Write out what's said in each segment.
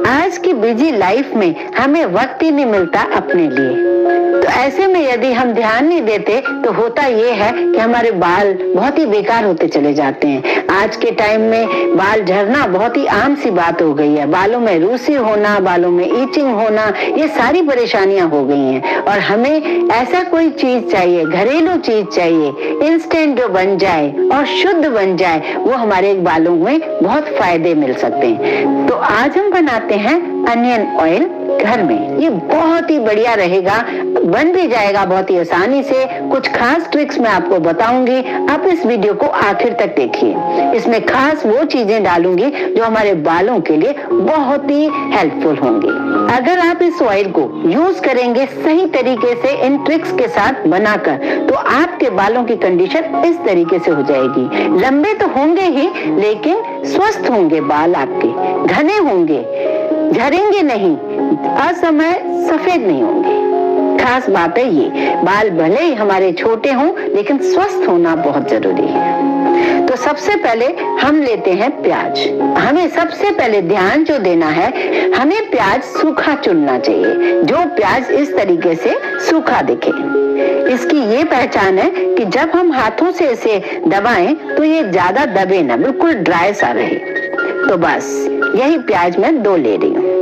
आज की busy life में हमें वक्त ही नहीं मिलता अपने लिए। तो ऐसे में यदि हम ध्यान नहीं देते तो होता ये है कि हमारे बाल बहुत ही बेकार होते चले जाते हैं। आज के टाइम में बाल झड़ना बहुत ही आम सी बात हो गई है। बालों में रूसी होना, बालों में ईचिंग होना, ये सारी परेशानियां हो गई हैं। और हमें ऐसा कोई चीज चाहिए, घरेलू चीज चाहिए, इंस्टेंट जो बन जाए और शुद्ध बन जाए, वो हमारे बालों में बहुत फायदे मिल सकते हैं। तो आज हम बनाते हैं अनियन ऑयल घर में। ये बहुत ही बढ़िया रहेगा, बन भी जाएगा बहुत ही आसानी से। कुछ खास ट्रिक्स मैं आपको बताऊंगी, आप इस वीडियो को आखिर तक देखिए। इसमें खास वो चीजें डालूंगी जो हमारे बालों के लिए बहुत ही हेल्पफुल होंगी। अगर आप इस ऑयल को यूज करेंगे सही तरीके से, इन ट्रिक्स के साथ बनाकर, तो आपके बालों की कंडीशन इस तरीके से हो जाएगी। लंबे तो होंगे ही, लेकिन स्वस्थ होंगे बाल, आपके घने होंगे, झड़ेंगे नहीं, असमय सफेद नहीं होंगे। खास बात है ये, बाल भले ही हमारे छोटे हों, लेकिन स्वस्थ होना बहुत जरूरी है। तो सबसे पहले हम लेते हैं प्याज। हमें सबसे पहले ध्यान जो देना है, हमें प्याज सूखा चुनना चाहिए, जो प्याज इस तरीके से सूखा दिखे। इसकी ये पहचान है कि जब हम हाथों से इसे दबाएं तो ये ज्यादा दबे ना, बिल्कुल ड्राई सा रहे। तो बस यही प्याज मैं 2 ले रही हूँ।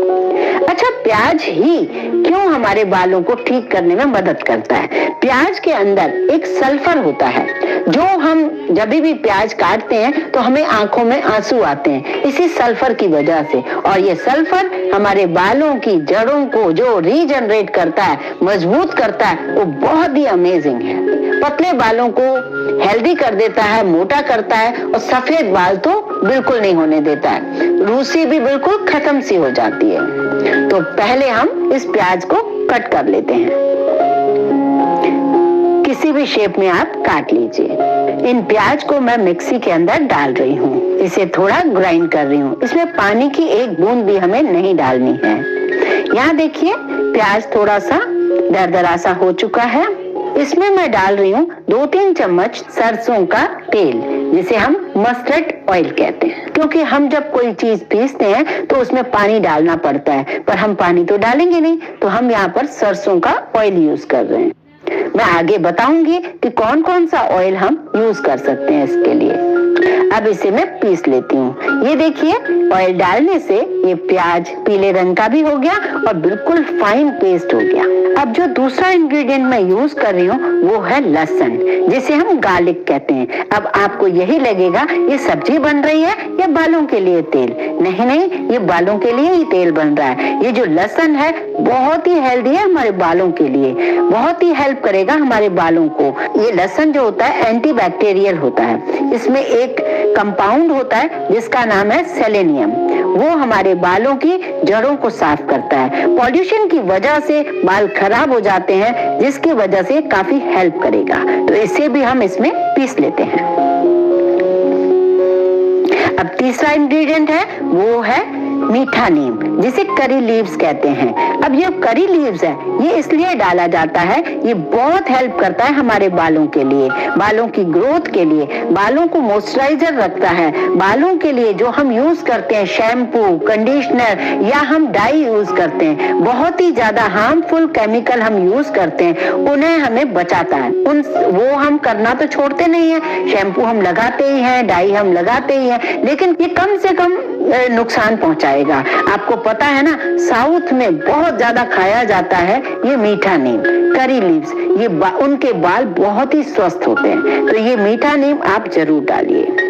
अच्छा, प्याज ही क्यों हमारे बालों को ठीक करने में मदद करता है? प्याज के अंदर एक सल्फर होता है, जो हम जब भी प्याज काटते हैं तो हमें आंखों में आंसू आते हैं, इसी सल्फर की वजह से। और ये सल्फर हमारे बालों की जड़ों को जो रीजनरेट करता है, मजबूत करता है, वो बहुत ही अमेजिंग है। पतले बालों को हेल्दी कर देता है, मोटा करता है, और सफेद बाल तो बिल्कुल नहीं होने देता है। रूसी भी बिल्कुल खत्म सी हो जाती है। तो पहले हम इस प्याज को कट कर लेते हैं। किसी भी शेप में आप काट लीजिए। इन प्याज को मैं मिक्सी के अंदर डाल रही हूँ, इसे थोड़ा ग्राइंड कर रही हूँ। इसमें पानी की एक बूंद भी हमें नहीं डालनी है। यहाँ देखिए, प्याज थोड़ा सा दरदरा सा हो चुका है। इसमें मैं डाल रही हूँ 2-3 चम्मच सरसों का तेल, जिसे हम मस्टर्ड ऑयल कहते हैं। क्योंकि हम जब कोई चीज पीसते हैं तो उसमें पानी डालना पड़ता है, पर हम पानी तो डालेंगे नहीं, तो हम यहाँ पर सरसों का ऑयल यूज कर रहे हैं। मैं आगे बताऊंगी कि कौन कौन सा ऑयल हम यूज कर सकते हैं इसके लिए। अब इसे मैं पीस लेती हूँ। ये देखिए, ऑयल डालने से ये प्याज पीले रंग का भी हो गया और बिल्कुल फाइन पेस्ट हो गया। अब जो दूसरा इंग्रेडिएंट मैं यूज कर रही हूँ वो है लहसुन, जिसे हम गार्लिक कहते हैं। अब आपको यही लगेगा ये सब्जी बन रही है या बालों के लिए तेल? नहीं नहीं, ये बालों के लिए ही तेल बन रहा है। ये जो लहसुन है बहुत ही हेल्दी है हमारे बालों के लिए, बहुत ही हेल्प करेगा हमारे बालों को। ये लहसुन जो होता है एंटीबैक्टीरियल होता है। इसमें एक कंपाउंड होता है जिसका नाम है सेलेनियम। वो हमारे बालों की जड़ों को साफ करता है। पॉल्यूशन की वजह से बाल खराब हो जाते हैं, जिसकी वजह से काफी हेल्प करेगा। तो इसे भी हम इसमें पीस लेते हैं। अब तीसरा इंग्रेडिएंट है वो है मीठा नीम, जिसे करी लीव्स कहते हैं। अब ये करी लीव्स है, ये इसलिए डाला जाता है, ये बहुत हेल्प करता है हमारे बालों के लिए, बालों की ग्रोथ के लिए, बालों को मॉइस्चराइजर रखता है। बालों के लिए जो हम यूज करते हैं शैम्पू, कंडीशनर या हम डाई यूज करते हैं, बहुत ही ज्यादा हार्मफुल केमिकल हम यूज करते हैं, उन्हें हमें बचाता है। वो हम करना तो छोड़ते नहीं है, शैम्पू हम लगाते ही हैं, डाई हम लगाते ही हैं, लेकिन ये कम से कम नुकसान पहुंचाएगा। आपको पता है ना, साउथ में बहुत ज्यादा खाया जाता है ये मीठा नीम, करी लीव्स। ये उनके बाल बहुत ही स्वस्थ होते हैं, तो ये मीठा नीम आप जरूर डालिए।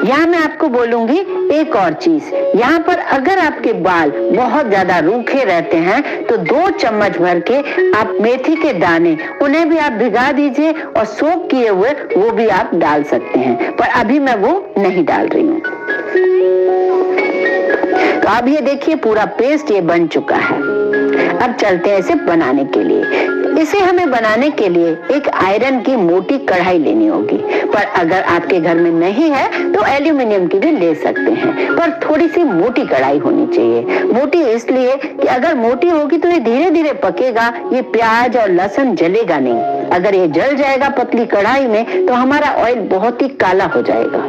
यहाँ मैं आपको बोलूंगी एक और चीज, यहाँ पर अगर आपके बाल बहुत ज्यादा रूखे रहते हैं तो 2 चम्मच भर के आप मेथी के दाने, उन्हें भी आप भिगा दीजिए और सोक किए हुए वो भी आप डाल सकते हैं, पर अभी मैं वो नहीं डाल रही हूँ। तो अब ये देखिए पूरा पेस्ट ये बन चुका है। अब चलते हैं इसे बनाने के लिए। इसे हमें बनाने के लिए एक आयरन की मोटी कढ़ाई लेनी होगी, पर अगर आपके घर में नहीं है तो एल्यूमिनियम की भी ले सकते हैं, पर थोड़ी सी मोटी कढ़ाई होनी चाहिए। मोटी इसलिए कि अगर मोटी होगी तो ये धीरे धीरे पकेगा, ये प्याज और लहसुन जलेगा नहीं। अगर ये जल जाएगा पतली कढ़ाई में तो हमारा ऑयल बहुत ही काला हो जाएगा,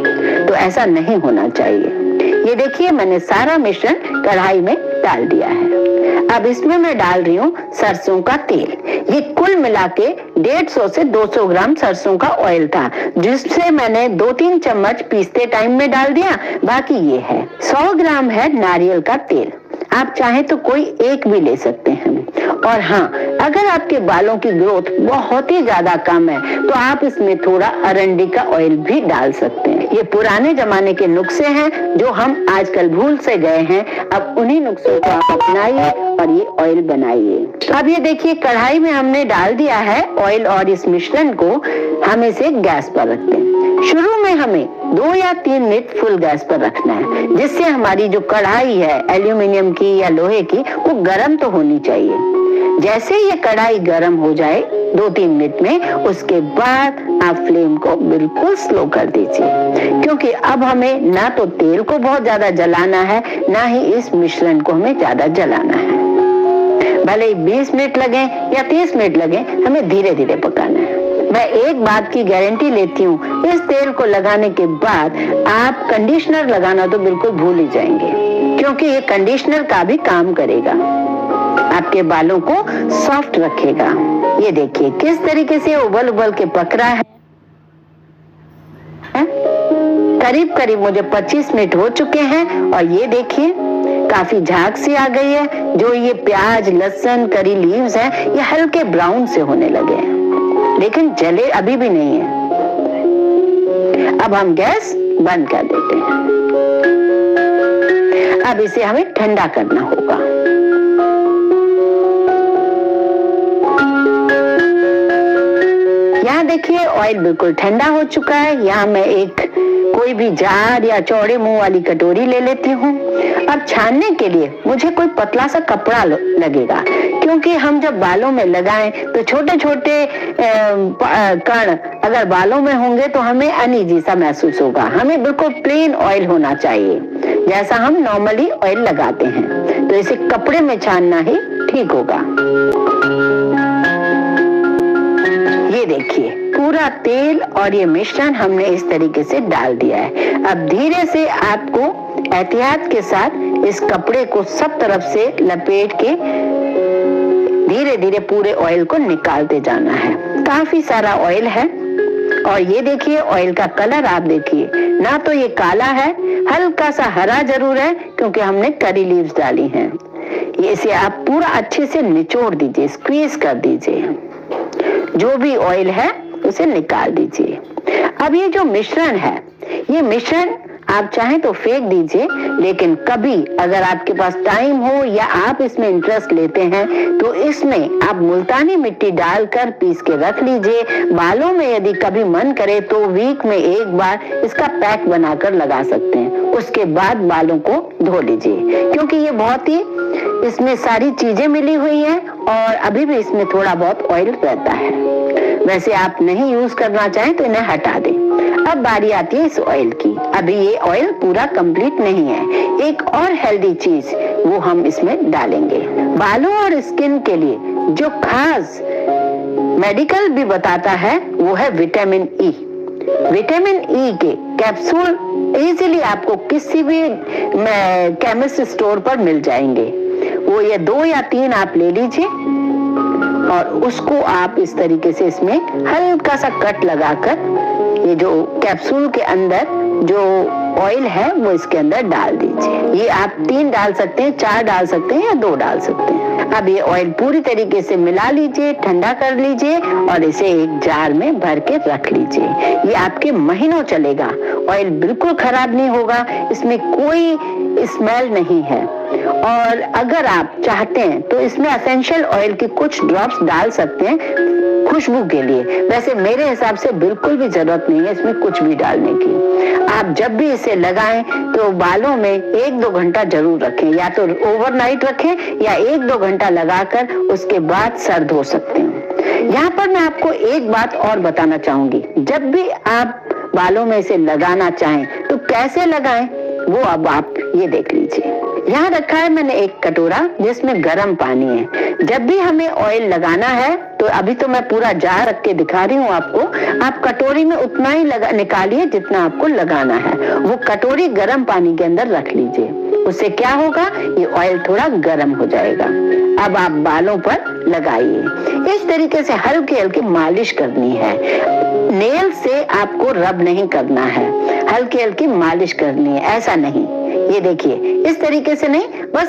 तो ऐसा नहीं होना चाहिए। ये देखिए मैंने सारा मिश्रण कढ़ाई में डाल दिया है। अब इसमें मैं डाल रही हूँ सरसों का तेल। ये कुल मिला के 150 से 200 ग्राम सरसों का ऑयल था, जिससे मैंने 2-3 चम्मच पीसते टाइम में डाल दिया। बाकी ये है 100 ग्राम है नारियल का तेल। आप चाहे तो कोई एक भी ले सकते हैं। और हाँ, अगर आपके बालों की ग्रोथ बहुत ही ज्यादा कम है तो आप इसमें थोड़ा अरंडी का ऑयल भी डाल सकते हैं। ये पुराने जमाने के नुस्खे हैं जो हम आजकल भूल से गए हैं। अब उन्हीं नुस्खों को आप अपनाइए और ये ऑयल बनाइए। अब ये देखिए कढ़ाई में हमने डाल दिया है ऑयल और इस मिश्रण को हम इसे गैस पर रखते हैं। शुरू में हमें 2 या 3 मिनट फुल गैस पर रखना है, जिससे हमारी जो कढ़ाई है एल्यूमिनियम की या लोहे की वो गर्म तो होनी चाहिए। जैसे ये कढ़ाई गर्म हो जाए 2-3 मिनट में, उसके बाद आप फ्लेम को बिल्कुल स्लो कर दीजिए, क्योंकि अब हमें ना तो तेल को बहुत ज्यादा जलाना है, ना ही इस मिश्रण को हमें ज्यादा जलाना है। भले ही 20 मिनट लगे या 30 मिनट लगे, हमें धीरे धीरे पकाना है। मैं एक बात की गारंटी लेती हूँ, इस तेल को लगाने के बाद आप कंडीशनर लगाना तो बिल्कुल भूल ही जाएंगे, क्योंकि ये कंडीशनर का भी काम करेगा, आपके बालों को सॉफ्ट रखेगा। ये देखिए किस तरीके से उबल उबल के पक रहा है। करीब करीब मुझे 25 मिनट हो चुके हैं और ये देखिए काफी झाग सी आ गई है। जो ये प्याज, लहसुन, करी लीव्स हैं, ये हल्के ब्राउन से होने लगे हैं, लेकिन जले अभी भी नहीं है। अब हम गैस बंद कर देते हैं। अब इसे हमें ठंडा करना होगा। यहाँ देखिए ऑयल बिल्कुल ठंडा हो चुका है। यहाँ मैं एक कोई भी जार या चौड़े मुंह वाली कटोरी ले लेती हूँ। अब छानने के लिए मुझे कोई पतला सा कपड़ा लगेगा, क्योंकि हम जब बालों में लगाएं तो छोटे छोटे कण अगर बालों में होंगे तो हमें अनईजी सा महसूस होगा। हमें बिल्कुल प्लेन ऑयल होना चाहिए, जैसा हम नॉर्मली ऑयल लगाते हैं। तो इसे कपड़े में छानना ही ठीक होगा। ये देखिए पूरा तेल और ये मिश्रण हमने इस तरीके से डाल दिया है। अब धीरे से आपको एहतियात के साथ इस कपड़े को सब तरफ से लपेट के धीरे धीरे पूरे ऑयल को निकालते जाना है। काफी सारा ऑयल है और ये देखिए ऑयल का कलर आप देखिए, ना तो ये काला है, हल्का सा हरा जरूर है, क्योंकि हमने करी लीव्स डाली हैं। ये इसे आप पूरा अच्छे से निचोड़ दीजिए, स्क्वीज कर दीजिए। जो भी ऑयल है उसे निकाल दीजिए। अब ये जो मिश्रण है, ये मिश्रण आप चाहें तो फेंक दीजिए, लेकिन कभी अगर आपके पास टाइम हो या आप इसमें इंटरेस्ट लेते हैं तो इसमें आप मुल्तानी मिट्टी डालकर पीस के रख लीजिए। बालों में यदि कभी मन करे तो वीक में एक बार इसका पैक बनाकर लगा सकते हैं। उसके बाद बालों को धो लीजिए, क्योंकि ये बहुत ही इसमें सारी चीजें मिली हुई हैं और अभी भी इसमें थोड़ा बहुत ऑयल रहता है। वैसे आप नहीं यूज करना चाहें तो इन्हें हटा दें। अब बारी आती है इस ऑयल की। अभी ये ऑयल पूरा कंप्लीट नहीं है। एक और हेल्दी चीज वो हम इसमें डालेंगे। बालों और स्किन के लिए जो खास मेडिकल भी बताता है वो है विटामिन ई। विटामिन ई के कैप्सूल इजीली आपको किसी भी केमिस्ट स्टोर पर मिल जाएंगे। वो ये 2 या 3 आप ले लीजिए और उसको आप इस तरीके से इसमें हल्का सा कट लगाकर ये जो कैप्सूल के अंदर जो ऑयल है वो इसके अंदर डाल दीजिए। ये आप 3 डाल सकते हैं, 4 डाल सकते हैं या 2 डाल सकते हैं। अब ये ऑयल पूरी तरीके से मिला लीजिए, ठंडा कर लीजिए और इसे एक जार में भर के रख लीजिए। ये आपके महीनों चलेगा। ऑयल बिल्कुल खराब नहीं होगा, इसमें कोई स्मेल नहीं है। और अगर आप चाहते हैं तो इसमें एसेंशियल ऑयल के कुछ ड्रॉप्स डाल सकते हैं खुशबू के लिए। वैसे मेरे हिसाब से बिल्कुल भी जरूरत नहीं है इसमें कुछ भी डालने की। आप जब भी इसे लगाएं तो बालों में 1-2 घंटा जरूर रखें, या तो ओवरनाइट रखें या 1-2 घंटा लगाकर उसके बाद सर धो सकते हैं। यहाँ पर मैं आपको एक बात और बताना चाहूंगी। जब भी आप बालों में इसे लगाना चाहें तो कैसे लगाएं वो अब आप ये देख लीजिए। यहाँ रखा है मैंने एक कटोरा जिसमें गर्म पानी है। जब भी हमें ऑयल लगाना है तो अभी तो मैं पूरा जार रख के दिखा रही हूँ आपको, आप कटोरी में उतना ही निकालिए जितना आपको लगाना है। वो कटोरी गर्म पानी के अंदर रख लीजिए, उससे क्या होगा, ये ऑयल थोड़ा गर्म हो जाएगा। अब आप बालों पर लगाइए। इस तरीके से हल्की हल्की मालिश करनी है। नेल से आपको रब नहीं करना है, हल्की हल्की मालिश करनी है, ऐसा नहीं। ये देखिए, इस तरीके से नहीं, बस